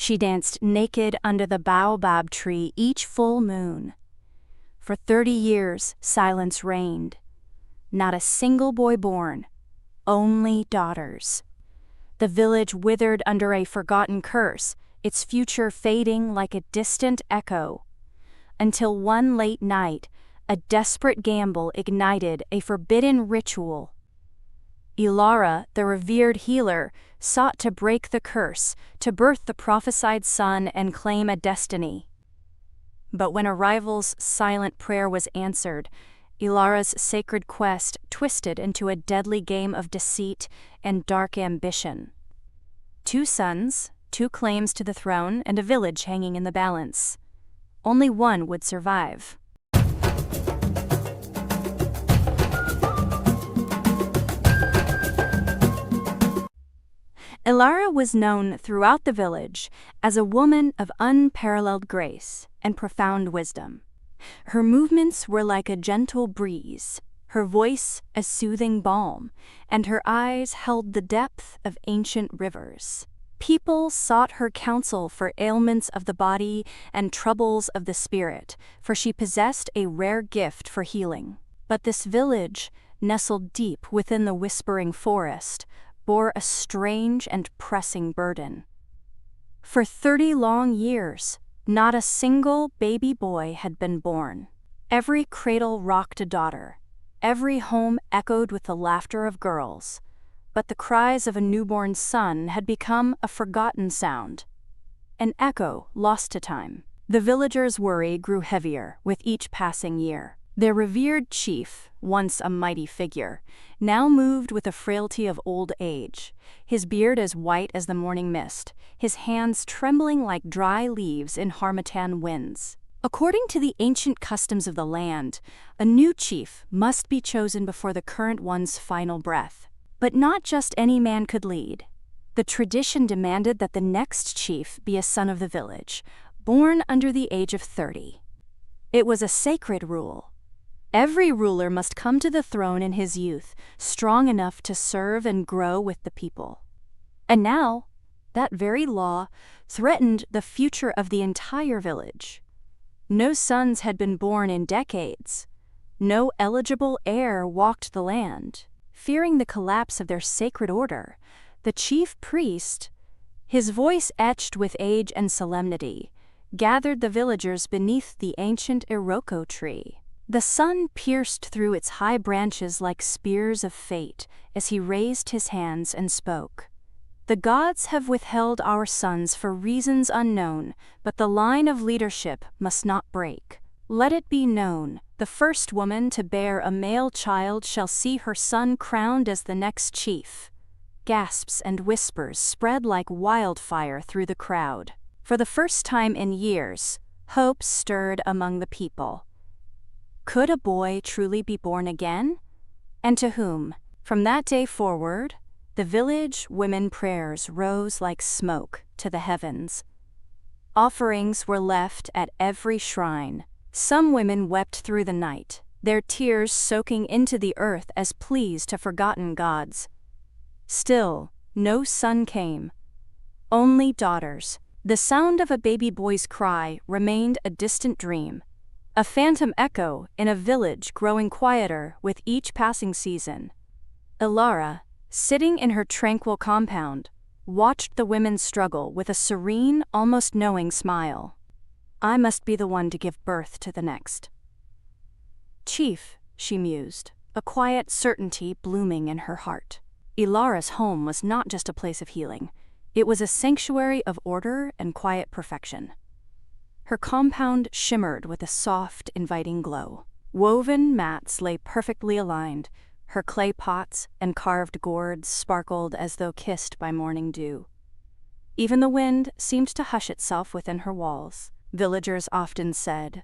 She danced naked under the baobab tree each full moon. For 30 years, silence reigned. Not a single boy born, only daughters. The village withered under a forgotten curse, its future fading like a distant echo. Until one late night, a desperate gamble ignited a forbidden ritual. Elara, the revered healer, sought to break the curse, to birth the prophesied son and claim a destiny. But when a rival's silent prayer was answered, Elara's sacred quest twisted into a deadly game of deceit and dark ambition. 2 sons, 2 claims to the throne, and a village hanging in the balance. Only one would survive. Elara was known throughout the village as a woman of unparalleled grace and profound wisdom. Her movements were like a gentle breeze, her voice a soothing balm, and her eyes held the depth of ancient rivers. People sought her counsel for ailments of the body and troubles of the spirit, for she possessed a rare gift for healing. But this village, nestled deep within the whispering forest, bore a strange and pressing burden. For 30 long years, not a single baby boy had been born. Every cradle rocked a daughter. Every home echoed with the laughter of girls. But the cries of a newborn son had become a forgotten sound, an echo lost to time. The villagers' worry grew heavier with each passing year. Their revered chief, once a mighty figure, now moved with the frailty of old age, his beard as white as the morning mist, his hands trembling like dry leaves in harmattan winds. According to the ancient customs of the land, a new chief must be chosen before the current one's final breath. But not just any man could lead. The tradition demanded that the next chief be a son of the village, born under the age of 30. It was a sacred rule. Every ruler must come to the throne in his youth, strong enough to serve and grow with the people. And now, that very law threatened the future of the entire village. No sons had been born in decades. No eligible heir walked the land. Fearing the collapse of their sacred order, the chief priest, his voice etched with age and solemnity, gathered the villagers beneath the ancient iroko tree. The sun pierced through its high branches like spears of fate as he raised his hands and spoke. The gods have withheld our sons for reasons unknown, but the line of leadership must not break. Let it be known, the first woman to bear a male child shall see her son crowned as the next chief. Gasps and whispers spread like wildfire through the crowd. For the first time in years, hope stirred among the people. Could a boy truly be born again? And to whom? From that day forward, the village women prayers rose like smoke to the heavens. Offerings were left at every shrine. Some women wept through the night, their tears soaking into the earth as pleas to forgotten gods. Still, no son came. Only daughters. The sound of a baby boy's cry remained a distant dream, a phantom echo in a village growing quieter with each passing season. Elara, sitting in her tranquil compound, watched the women struggle with a serene, almost knowing smile. I must be the one to give birth to the next. Chief, she mused, a quiet certainty blooming in her heart. Elara's home was not just a place of healing. It was a sanctuary of order and quiet perfection. Her compound shimmered with a soft, inviting glow. Woven mats lay perfectly aligned. Her clay pots and carved gourds sparkled as though kissed by morning dew. Even the wind seemed to hush itself within her walls. Villagers often said,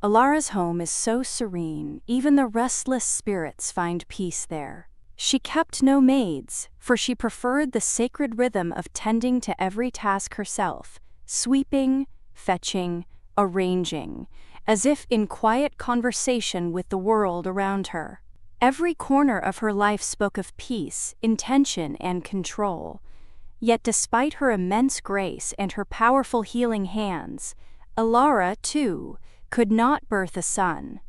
Elara's home is so serene, even the restless spirits find peace there. She kept no maids, for she preferred the sacred rhythm of tending to every task herself, sweeping, fetching, arranging, as if in quiet conversation with the world around her. Every corner of her life spoke of peace, intention, and control. Yet despite her immense grace and her powerful healing hands, Elara, too, could not birth a son.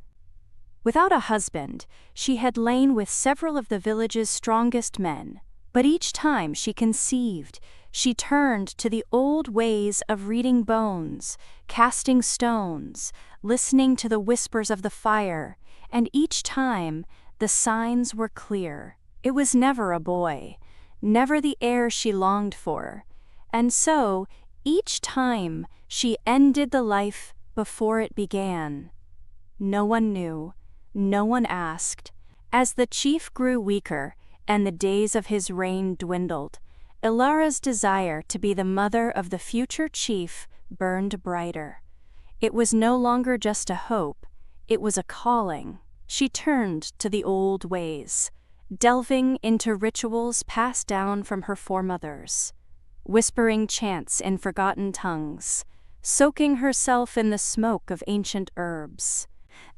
Without a husband, she had lain with several of the village's strongest men, but each time she conceived, she turned to the old ways of reading bones, casting stones, listening to the whispers of the fire, and each time the signs were clear. It was never a boy, never the heir she longed for, and so each time she ended the life before it began. No one knew, no one asked. As the chief grew weaker and the days of his reign dwindled, Elara's desire to be the mother of the future chief burned brighter. It was no longer just a hope, it was a calling. She turned to the old ways, delving into rituals passed down from her foremothers, whispering chants in forgotten tongues, soaking herself in the smoke of ancient herbs.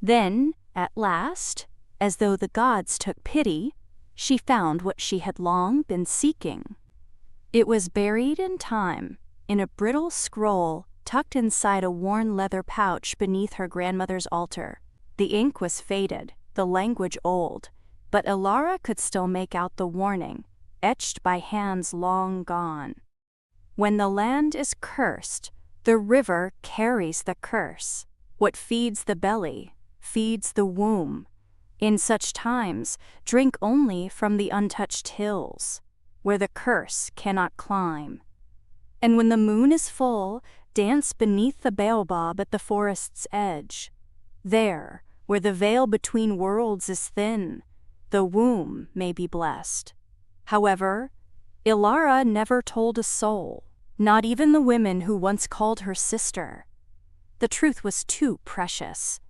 Then, at last, as though the gods took pity, she found what she had long been seeking. It was buried in time, in a brittle scroll tucked inside a worn leather pouch beneath her grandmother's altar. The ink was faded, the language old, but Elara could still make out the warning, etched by hands long gone. When the land is cursed, the river carries the curse. What feeds the belly feeds the womb. In such times, drink only from the untouched hills, where the curse cannot climb. And when the moon is full, dance beneath the baobab at the forest's edge. There, where the veil between worlds is thin, the womb may be blessed. However, Elara never told a soul, not even the women who once called her sister. The truth was too precious,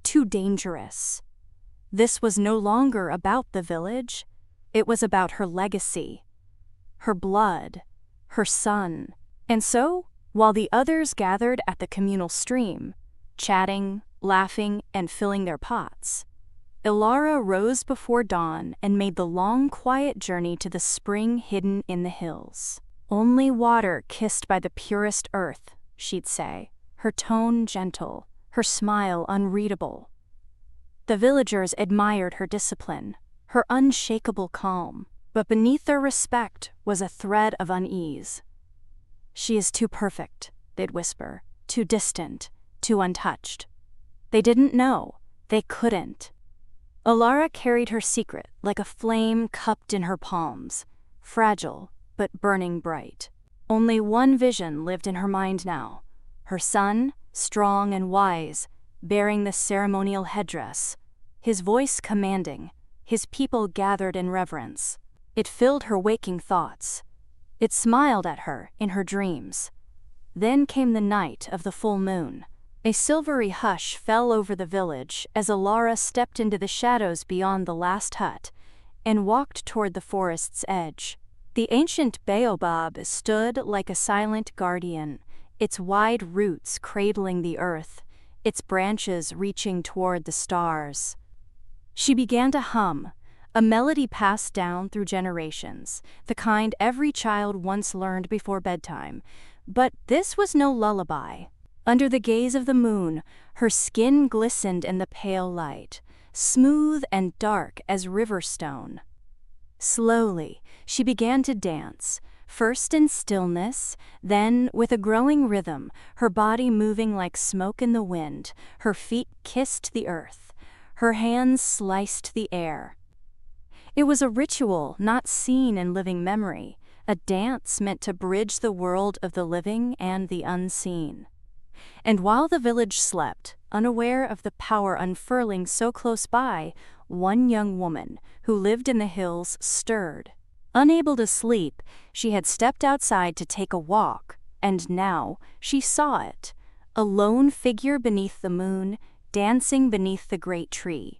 too dangerous. This was no longer about the village, it was about her legacy, her blood, her son. And so, while the others gathered at the communal stream, chatting, laughing, and filling their pots, Elara rose before dawn and made the long, quiet journey to the spring hidden in the hills. Only water kissed by the purest earth, she'd say, her tone gentle, her smile unreadable. The villagers admired her discipline, her unshakable calm, but beneath their respect was a thread of unease. "She is too perfect," they'd whisper, "too distant, too untouched." They didn't know, they couldn't. Elara carried her secret like a flame cupped in her palms, fragile but burning bright. Only one vision lived in her mind now, her son, strong and wise, bearing the ceremonial headdress, his voice commanding, his people gathered in reverence. It filled her waking thoughts. It smiled at her in her dreams. Then came the night of the full moon. A silvery hush fell over the village as Elara stepped into the shadows beyond the last hut and walked toward the forest's edge. The ancient baobab stood like a silent guardian, its wide roots cradling the earth, its branches reaching toward the stars. She began to hum, a melody passed down through generations, the kind every child once learned before bedtime. But this was no lullaby. Under the gaze of the moon, her skin glistened in the pale light, smooth and dark as river stone. Slowly, she began to dance, first in stillness, then with a growing rhythm, her body moving like smoke in the wind. Her feet kissed the earth, her hands sliced the air. It was a ritual not seen in living memory, a dance meant to bridge the world of the living and the unseen. And while the village slept, unaware of the power unfurling so close by, one young woman who lived in the hills stirred. Unable to sleep, she had stepped outside to take a walk, and now she saw it, a lone figure beneath the moon, dancing beneath the great tree.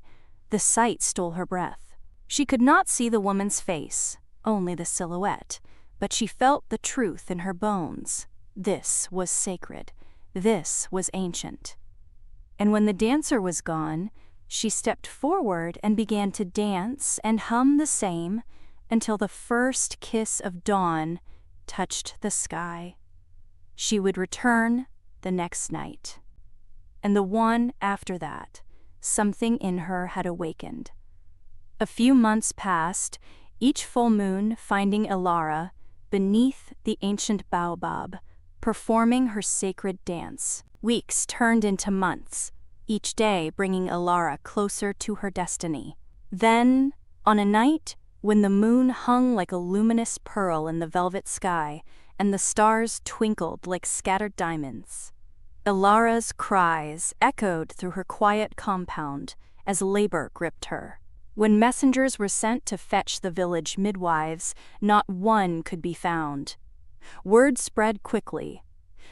The sight stole her breath. She could not see the woman's face, only the silhouette, but she felt the truth in her bones. This was sacred. This was ancient. And when the dancer was gone, she stepped forward and began to dance and hum the same until the first kiss of dawn touched the sky. She would return the next night. And the one after that, something in her had awakened. A few months passed, each full moon finding Elara beneath the ancient baobab, performing her sacred dance. Weeks turned into months, each day bringing Elara closer to her destiny. Then, on a night when the moon hung like a luminous pearl in the velvet sky and the stars twinkled like scattered diamonds, Elara's cries echoed through her quiet compound as labor gripped her. When messengers were sent to fetch the village midwives, not one could be found. Word spread quickly.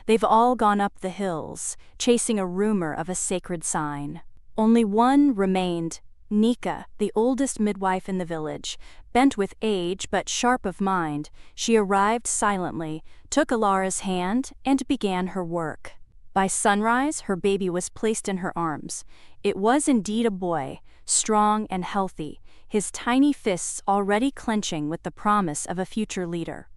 They've all gone up the hills, chasing a rumor of a sacred sign. Only one remained, Nika, the oldest midwife in the village. Bent with age but sharp of mind, she arrived silently, took Elara's hand, and began her work. By sunrise, her baby was placed in her arms. It was indeed a boy, strong and healthy, his tiny fists already clenching with the promise of a future leader.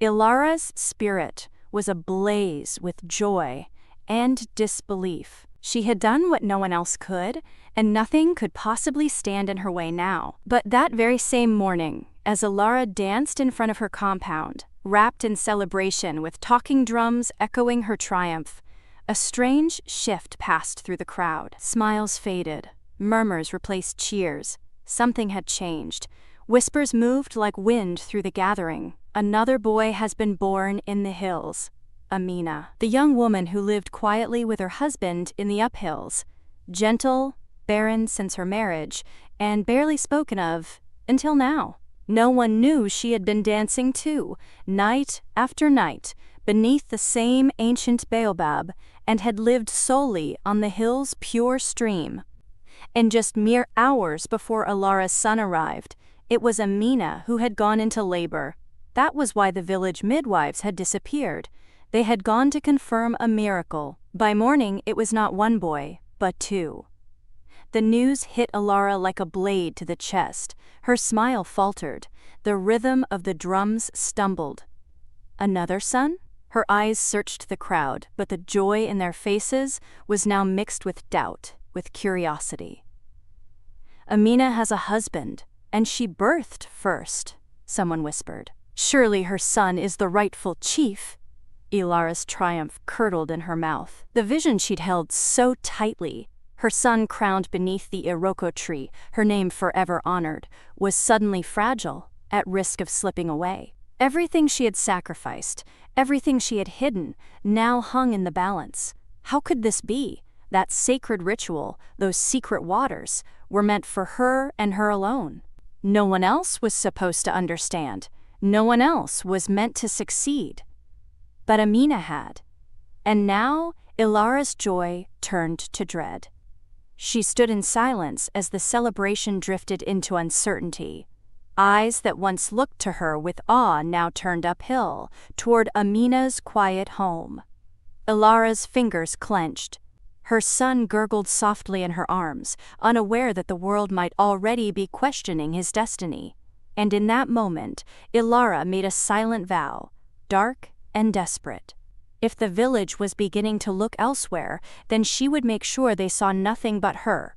Elara's spirit was ablaze with joy and disbelief. She had done what no one else could, and nothing could possibly stand in her way now. But that very same morning, as Elara danced in front of her compound, wrapped in celebration with talking drums echoing her triumph, a strange shift passed through the crowd. Smiles faded, murmurs replaced cheers. Something had changed. Whispers moved like wind through the gathering. Another boy has been born in the hills. Amina, the young woman who lived quietly with her husband in the uphills, gentle, barren since her marriage, and barely spoken of until now. No one knew she had been dancing too, night after night, beneath the same ancient baobab, and had lived solely on the hill's pure stream. And just mere hours before Elara's son arrived, it was Amina who had gone into labor. That was why the village midwives had disappeared. They had gone to confirm a miracle. By morning, it was not one boy, but two. The news hit Elara like a blade to the chest. Her smile faltered. The rhythm of the drums stumbled. Another son? Her eyes searched the crowd, but the joy in their faces was now mixed with doubt, with curiosity. Amina has a husband, and she birthed first, someone whispered. Surely her son is the rightful chief. Elara's triumph curdled in her mouth. The vision she'd held so tightly, her son crowned beneath the iroko tree, her name forever honored, was suddenly fragile, at risk of slipping away. Everything she had sacrificed, everything she had hidden, now hung in the balance. How could this be? That sacred ritual, those secret waters, were meant for her and her alone. No one else was supposed to understand. No one else was meant to succeed. But Amina had. And now Elara's joy turned to dread. She stood in silence as the celebration drifted into uncertainty. Eyes that once looked to her with awe now turned uphill, toward Amina's quiet home. Elara's fingers clenched. Her son gurgled softly in her arms, unaware that the world might already be questioning his destiny. And in that moment, Elara made a silent vow, dark and desperate. If the village was beginning to look elsewhere, then she would make sure they saw nothing but her.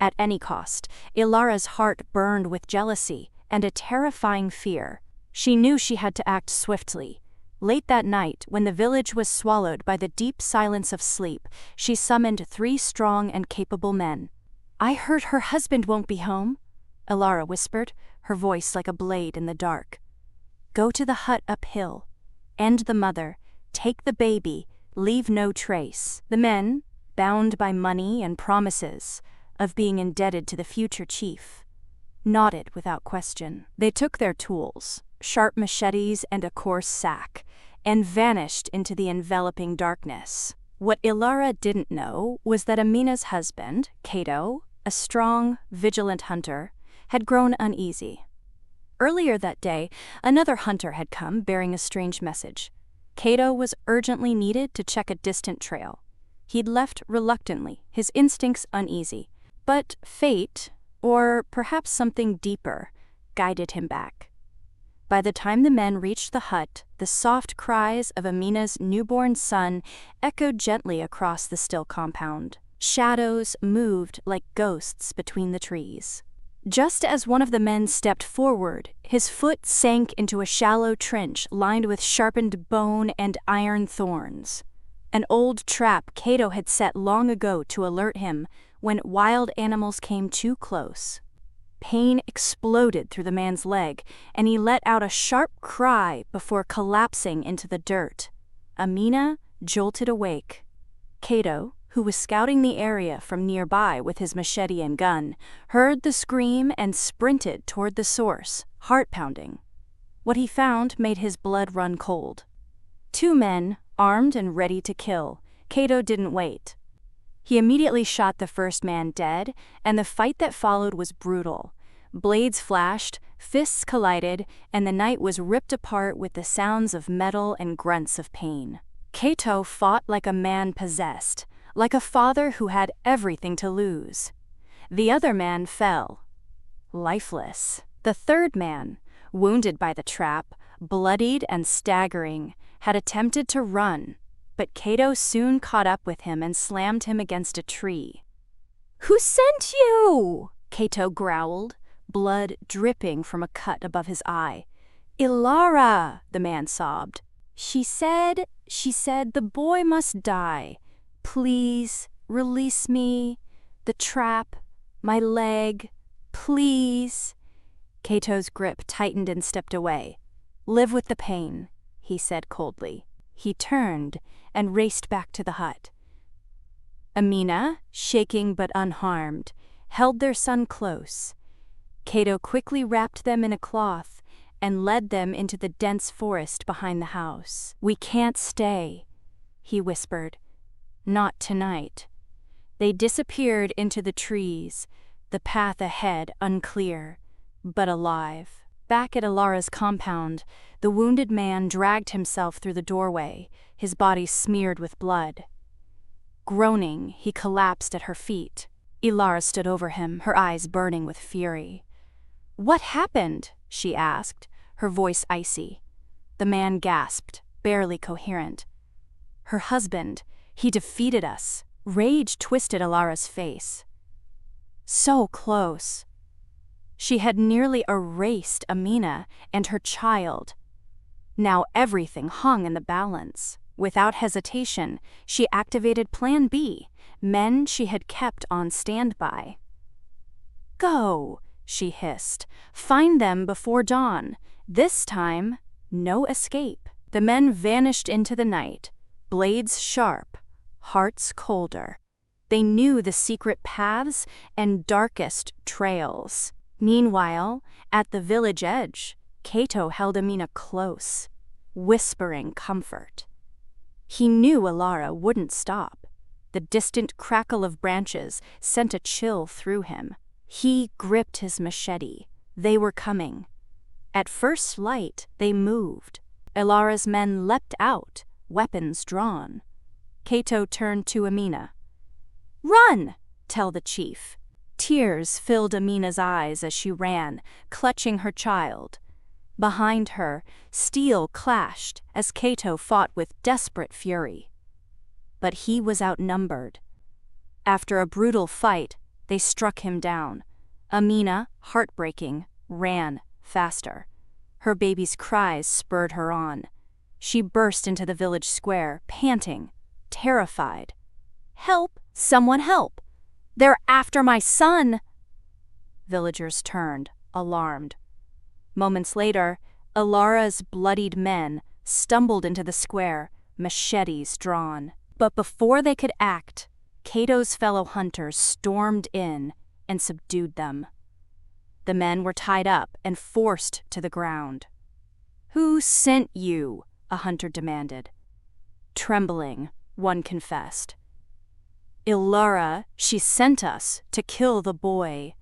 At any cost, Elara's heart burned with jealousy and a terrifying fear. She knew she had to act swiftly. Late that night, when the village was swallowed by the deep silence of sleep, she summoned 3 strong and capable men. "I heard her husband won't be home," Elara whispered, her voice like a blade in the dark. "Go to the hut uphill. End the mother. Take the baby. Leave no trace." The men, bound by money and promises of being indebted to the future chief, nodded without question. They took their tools, sharp machetes and a coarse sack, and vanished into the enveloping darkness. What Elara didn't know was that Amina's husband, Cato, a strong, vigilant hunter, had grown uneasy. Earlier that day, another hunter had come bearing a strange message. Cato was urgently needed to check a distant trail. He'd left reluctantly, his instincts uneasy. But fate, or perhaps something deeper, guided him back. By the time the men reached the hut, the soft cries of Amina's newborn son echoed gently across the still compound. Shadows moved like ghosts between the trees. Just as one of the men stepped forward, his foot sank into a shallow trench lined with sharpened bone and iron thorns. An old trap Cato had set long ago to alert him when wild animals came too close. Pain exploded through the man's leg, and he let out a sharp cry before collapsing into the dirt. Amina jolted awake. Cato, who was scouting the area from nearby with his machete and gun, heard the scream and sprinted toward the source, heart pounding. What he found made his blood run cold. 2 men, armed and ready to kill. Cato didn't wait. He immediately shot the first man dead, and the fight that followed was brutal. Blades flashed, fists collided, and the night was ripped apart with the sounds of metal and grunts of pain. Cato fought like a man possessed, like a father who had everything to lose. The other man fell, lifeless. The third man, wounded by the trap, bloodied and staggering, had attempted to run, but Cato soon caught up with him and slammed him against a tree. "Who sent you?" Cato growled, blood dripping from a cut above his eye. "Elara," the man sobbed. She said, the boy must die. Please, release me. The trap, my leg, please." Cato's grip tightened and stepped away. "Live with the pain," he said coldly. He turned and raced back to the hut. Amina, shaking but unharmed, held their son close. Cato quickly wrapped them in a cloth and led them into the dense forest behind the house. "We can't stay," he whispered. "Not tonight." They disappeared into the trees, the path ahead unclear, but alive. Back at Elara's compound, the wounded man dragged himself through the doorway, his body smeared with blood. Groaning, he collapsed at her feet. Elara stood over him, her eyes burning with fury. "What happened?" she asked, her voice icy. The man gasped, barely coherent. "Her husband, he defeated us." Rage twisted Elara's face. So close. She had nearly erased Amina and her child. Now everything hung in the balance. Without hesitation, she activated Plan B, men she had kept on standby. "Go," she hissed. "Find them before dawn. This time, no escape." The men vanished into the night, blades sharp, hearts colder. They knew the secret paths and darkest trails. Meanwhile, at the village edge, Cato held Amina close, whispering comfort. He knew Elara wouldn't stop. The distant crackle of branches sent a chill through him. He gripped his machete. They were coming. At first light, they moved. Elara's men leapt out, weapons drawn. Cato turned to Amina. "Run!" tell the chief. Tears filled Amina's eyes as she ran, clutching her child. Behind her, steel clashed as Cato fought with desperate fury. But he was outnumbered. After a brutal fight, they struck him down. Amina, heartbreaking, ran faster. Her baby's cries spurred her on. She burst into the village square, panting, terrified. "Help! Someone help! They're after my son!" Villagers turned, alarmed. Moments later, Elara's bloodied men stumbled into the square, machetes drawn. But before they could act, Cato's fellow hunters stormed in and subdued them. The men were tied up and forced to the ground. "Who sent you?" a hunter demanded. Trembling, one confessed. "Elara, she sent us to kill the boy."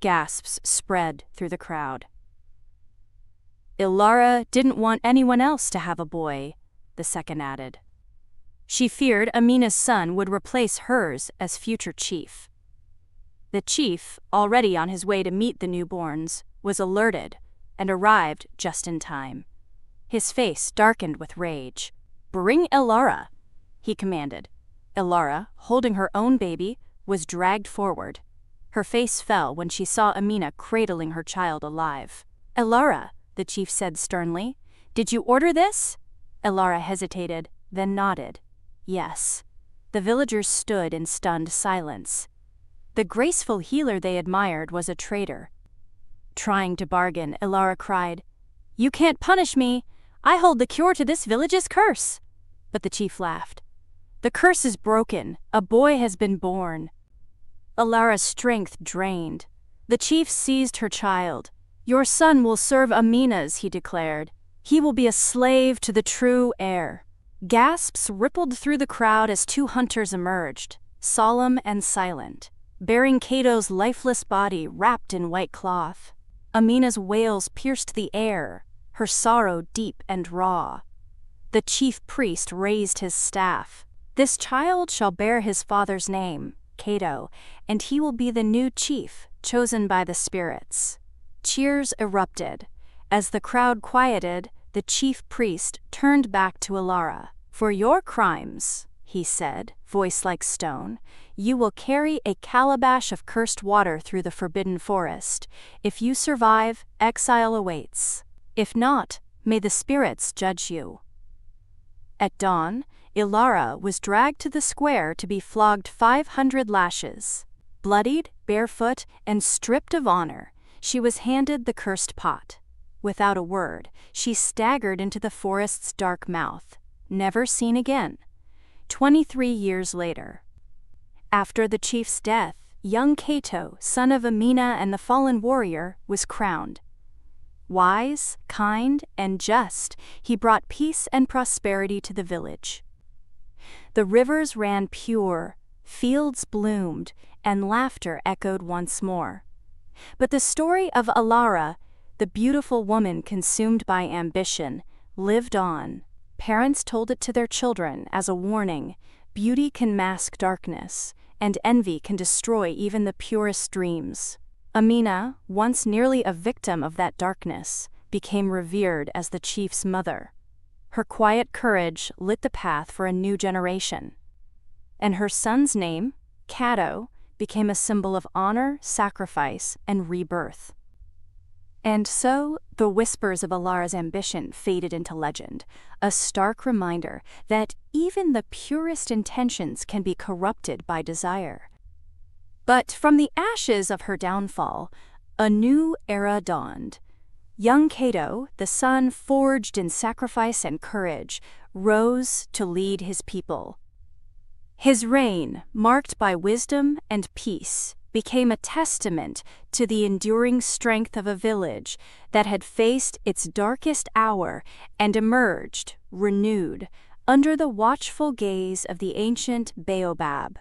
Gasps spread through the crowd. "Elara didn't want anyone else to have a boy," the second added. She feared Amina's son would replace hers as future chief. The chief, already on his way to meet the newborns, was alerted. and arrived just in time. His face darkened with rage. "Bring Elara," he commanded. Elara, holding her own baby, was dragged forward. Her face fell when she saw Amina cradling her child alive. "Elara," the chief said sternly, "did you order this?" Elara hesitated, then nodded. Yes. The villagers stood in stunned silence. The graceful healer they admired was a traitor. Trying to bargain, Elara cried, "You can't punish me! I hold the cure to this village's curse!" But the chief laughed. "The curse is broken. A boy has been born." Elara's strength drained. The chief seized her child. "Your son will serve Amina's," he declared. "He will be a slave to the true heir." Gasps rippled through the crowd as two hunters emerged, solemn and silent, bearing Cato's lifeless body wrapped in white cloth. Amina's wails pierced the air, her sorrow deep and raw. The chief priest raised his staff. "This child shall bear his father's name, Cato, and he will be the new chief, chosen by the spirits." Cheers erupted. As the crowd quieted, the chief priest turned back to Elara. "For your crimes," he said, voice like stone, "you will carry a calabash of cursed water through the forbidden forest. If you survive, exile awaits. If not, may the spirits judge you." At dawn, Elara was dragged to the square to be flogged 500 lashes. Bloodied, barefoot, and stripped of honor, she was handed the cursed pot. Without a word, she staggered into the forest's dark mouth, never seen again. 23 years later. After the chief's death, young Cato, son of Amina and the fallen warrior, was crowned. Wise, kind, and just, he brought peace and prosperity to the village. The rivers ran pure, fields bloomed, and laughter echoed once more. But the story of Elara, the beautiful woman consumed by ambition, lived on. Parents told it to their children as a warning: beauty can mask darkness, and envy can destroy even the purest dreams. Amina, once nearly a victim of that darkness, became revered as the chief's mother. Her quiet courage lit the path for a new generation. And her son's name, Cato, became a symbol of honor, sacrifice, and rebirth. And so, the whispers of Elara's ambition faded into legend, a stark reminder that even the purest intentions can be corrupted by desire. But from the ashes of her downfall, a new era dawned. Young Cato, the son forged in sacrifice and courage, rose to lead his people. His reign, marked by wisdom and peace, became a testament to the enduring strength of a village that had faced its darkest hour and emerged, renewed, under the watchful gaze of the ancient baobab.